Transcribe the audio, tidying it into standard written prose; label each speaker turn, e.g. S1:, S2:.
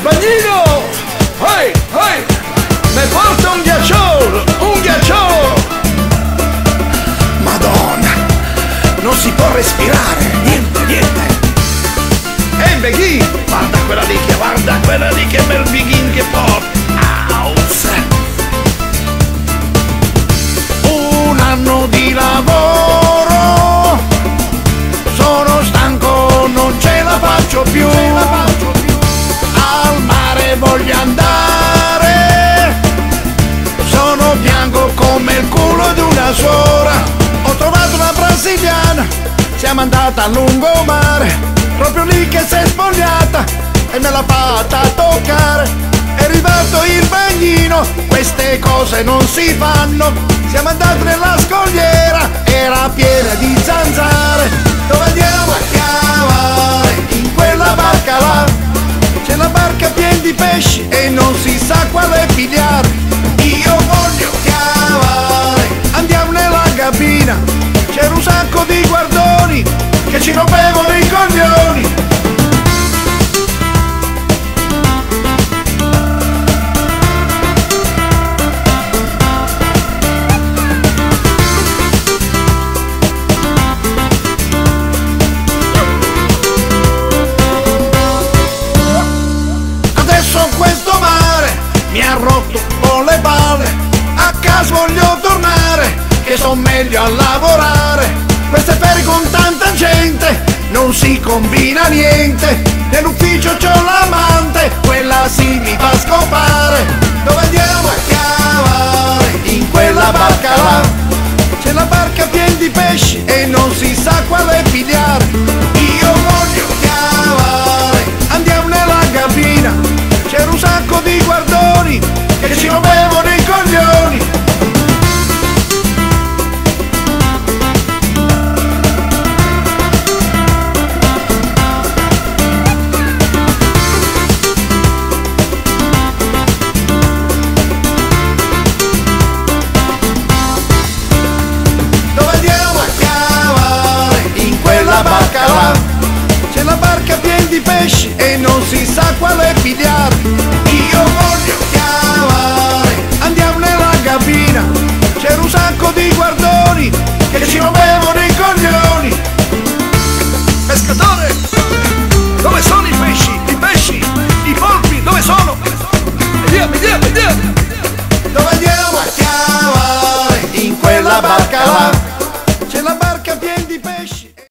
S1: Bagnino! Ehi, ehi! Mi porta un ghiacciolo! Un ghiacciolo!
S2: Madonna, non si può respirare, niente, niente.
S1: Ehi, Beghin! Guarda quella lì che bel Beghin che porta!
S2: Aus. Un anno di lavoro, sono stanco, non ce la faccio più. Al mare voglio andare, sono bianco come il culo di una suora. Ho trovato una brasiliana, siamo andati a lungomare, proprio lì che si è spogliata e me l'ha fatta toccare. È arrivato il bagnino, queste cose non si fanno. Siamo andati nella scogliera, era piena di zanzare. Dove andiamo a chiamare? In quella barca là. C'è la barca piena di pesci e non si sa quale pigliare. Io voglio chiamare, andiamo nella cabina. C'era un sacco di guardoni che ci rompevano i coglioni. Questo mare mi ha rotto con le palle, a casa voglio tornare, che son meglio a lavorare. Queste ferie con tanta gente, non si combina niente. Nell'ufficio c'ho l'amante, quella sì mi fa scopare. Dove andiamo a chiamare? In quella barca là. C'è la barca piena di pesci e non si sa quale pigliare. Io voglio chiamare, andiamo nella cabina. C'era un sacco di guardoni che ci rompevano i coglioni. Dove andiamo a chiamare? In quella barca là. C'è la barca piena di pesci e non si sa quale pigliare. Io voglio chiamare, andiamo nella cabina. C'era un sacco di guardoni che ci rompevano i coglioni.
S1: Pescatore! Dove sono i pesci? I pesci? I polpi? Dove sono? Vediamo!
S2: Dove andiamo a chiamare? In quella barca là. C'è la barca piena di pesci.